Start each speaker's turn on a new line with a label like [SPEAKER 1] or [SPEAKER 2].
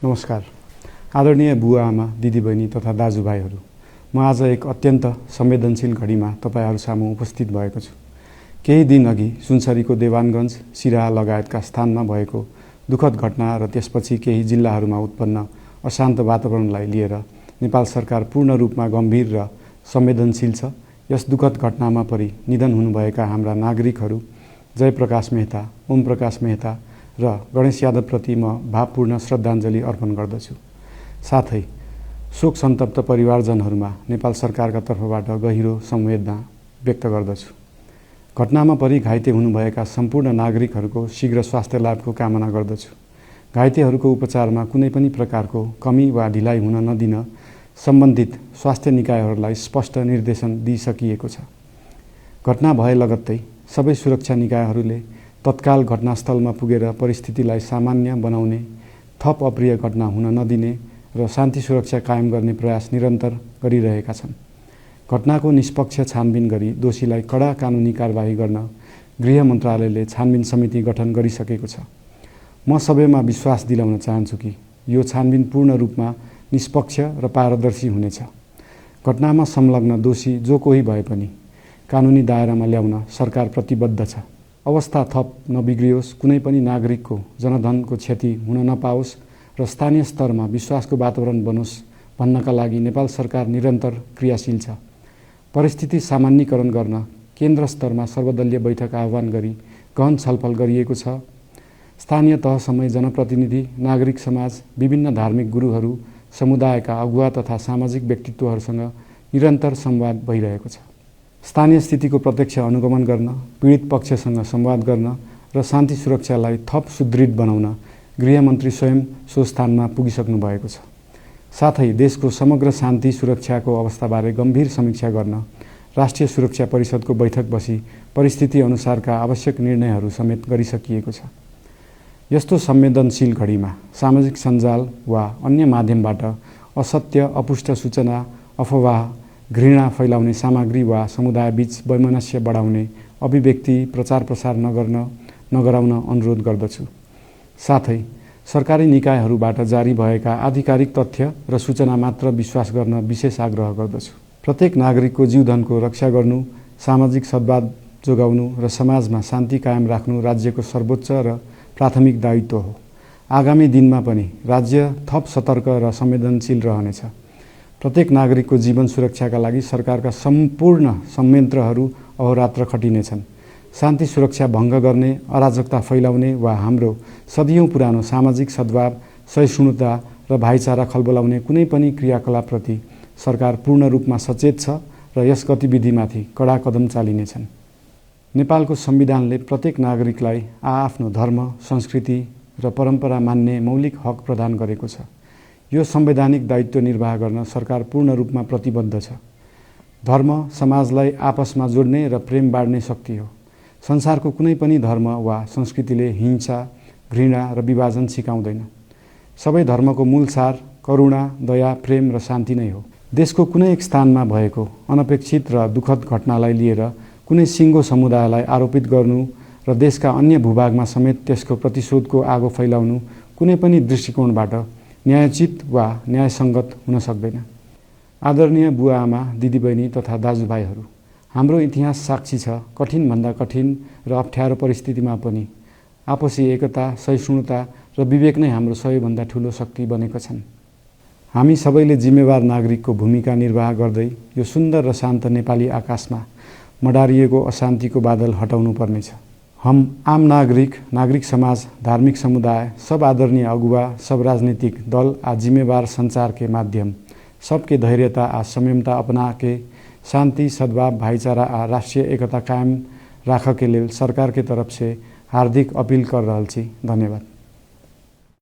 [SPEAKER 1] नमस्कार। आदरणीय बुवा आमा, दिदीबहिनी तथा दाजुभाइहरू, म आज एक अत्यन्त संवेदनशील घडीमा तपाईहरू सामु उपस्थित भएको छु। केही दिन अघि सुनसरीको देवानगञ्ज, सिराहा लगायतका स्थानमा भएको दुःखद घटना र त्यसपछि केही जिल्लाहरूमा उत्पन्न अशान्त वातावरणलाई लिएर नेपाल सरकार पूर्ण रूपमा गम्भीर र संवेदनशील छ। यस दुःखद घटनामा परि निधन हुनुभएका हाम्रा नागरिकहरू जयप्रकाश मेहता, ओम प्रकाश मेहता र गणेश यादवप्रति म भावपूर्ण श्रद्धाञ्जली अर्पण गर्दछु। साथै शोक सन्तप्त परिवारजनहरूमा नेपाल सरकारका तर्फबाट गहिरो संवेदना व्यक्त गर्दछु। घटनामा परि घाइते हुनुभएका सम्पूर्ण नागरिकहरूको शीघ्र स्वास्थ्य लाभको कामना गर्दछु। घाइतेहरूको उपचारमा कुनै पनि प्रकारको कमी वा ढिलाइ हुन नदिन सम्बन्धित स्वास्थ्य निकायहरूलाई स्पष्ट निर्देशन दिइसकिएको छ। घटना भए लगत्तै सबै सुरक्षा निकायहरूले तत्काल घटनास्थलमा पुगेर परिस्थितिलाई सामान्य बनाउने, थप अप्रिय घटना हुन नदिने र शान्ति सुरक्षा कायम गर्ने प्रयास निरन्तर गरिरहेका छन्। घटनाको निष्पक्ष छानबिन गरी दोषीलाई कडा कानुनी कारबाही गर्न गृह मन्त्रालयले छानबिन समिति गठन गरिसकेको छ। म सबैमा विश्वास दिलाउन चाहन्छु कि यो छानबिन पूर्ण रूपमा निष्पक्ष र पारदर्शी हुनेछ। घटनामा संलग्न दोषी जो कोही भए पनि कानुनी दायरामा ल्याउन सरकार प्रतिबद्ध छ। अवस्था थप नबिग्रियोस्, कुनै पनि नागरिकको जनधनको क्षति हुन नपाओस् र स्थानीय स्तरमा विश्वासको वातावरण बनोस् भन्नका लागि नेपाल सरकार निरन्तर क्रियाशील छ। परिस्थिति सामान्यीकरण गर्न केन्द्र स्तरमा सर्वदलीय बैठक आह्वान गरी गहन छलफल गरिएको छ। स्थानीय तहसम्मै जनप्रतिनिधि, नागरिक समाज, विभिन्न धार्मिक गुरुहरू, समुदायका अगुवा तथा सामाजिक व्यक्तित्वहरूसँग निरन्तर संवाद भइरहेको छ। स्थानीय स्थितिको प्रत्यक्ष अनुगमन गर्न, पीडित पक्षसँग संवाद गर्न र शान्ति सुरक्षालाई थप सुदृढ बनाउन गृहमन्त्री स्वयं सो स्थानमा पुगिसक्नु भएको छ। साथै देशको समग्र शान्ति सुरक्षाको अवस्थाबारे गम्भीर समीक्षा गर्न राष्ट्रिय सुरक्षा परिषदको बैठक बसी परिस्थिति अनुसारका आवश्यक निर्णयहरू समेत गरिसकिएको छ। यस्तो संवेदनशील घडीमा सामाजिक सञ्जाल वा अन्य माध्यमबाट असत्य, अपुष्ट सूचना, अफवाह, घृणा फैलाउने सामग्री वा समुदायबीच वैमनस्य बढाउने अभिव्यक्ति प्रचार प्रसार नगराउन अनुरोध गर्दछु। साथै सरकारी निकायहरूबाट जारी भएका आधिकारिक तथ्य र सूचना मात्र विश्वास गर्न विशेष आग्रह गर्दछु। प्रत्येक नागरिकको जीवधनको रक्षा गर्नु, सामाजिक सद्भाव जोगाउनु र समाजमा शान्ति कायम राख्नु राज्यको सर्वोच्च र प्राथमिक दायित्व हो। आगामी दिनमा पनि राज्य थप सतर्क र संवेदनशील रहनेछ। प्रत्येक नागरिकको जीवन सुरक्षाका लागि सरकारका सम्पूर्ण संयन्त्रहरू अहोरात्र खटिनेछन्। शान्ति सुरक्षा भङ्ग गर्ने, अराजकता फैलाउने वा हाम्रो सदियौं पुरानो सामाजिक सद्भाव, सहिष्णुता र भाइचारा खलबलाउने कुनै पनि क्रियाकलापप्रति सरकार पूर्ण रूपमा सचेत छ र यस गतिविधिमाथि कडा कदम चालिनेछन्। नेपालको संविधानले प्रत्येक नागरिकलाई आआफ्नो धर्म, संस्कृति र परम्परा मान्ने मौलिक हक प्रदान गरेको छ। यो संवैधानिक दायित्व निर्वाह गर्न सरकार पूर्ण रूपमा प्रतिबद्ध छ। धर्म समाजलाई आपसमा जोड्ने र प्रेम बाँड्ने शक्ति हो। संसारको कुनै पनि धर्म वा संस्कृतिले हिंसा, घृणा र विभाजन सिकाउँदैन। सबै धर्मको मूल सार करुणा, दया, प्रेम र शान्ति नै हो। देशको कुनै एक स्थानमा भएको अनपेक्षित र दुःखद घटनालाई लिएर कुनै सिङ्गो समुदायलाई आरोपित गर्नु र देशका अन्य भूभागमा समेत त्यसको प्रतिशोधको आगो फैलाउनु कुनै पनि दृष्टिकोणबाट न्यायोचित वा न्यायसङ्गत हुन सक्दैन। आदरणीय बुवा आमा, दिदीबहिनी तथा दाजुभाइहरू, हाम्रो इतिहास साक्षी छ कठिनभन्दा कठिन र अप्ठ्यारो परिस्थितिमा पनि आपसी एकता, सहिष्णुता र विवेक नै हाम्रो सबैभन्दा ठूलो शक्ति बनेका छन्। हामी सबैले जिम्मेवार नागरिकको भूमिका निर्वाह गर्दै यो सुन्दर र शान्त नेपाली आकाशमा मडारिएको अशान्तिको बादल हटाउनु पर्नेछ। हम आम नागरिक समाज, धार्मिक समुदाय, सब आदरणीय अगुवा, सब राजनीतिक दल आ जिम्मेवार संचार के माध्यम सबके धैर्यता आ संयमता अपना के शांति, सद्भाव, भाईचारा आ राष्ट्रीय एकता कायम राख के लेल सरकार के तरफ से हार्दिक अपील कर रहल छी। धन्यवाद।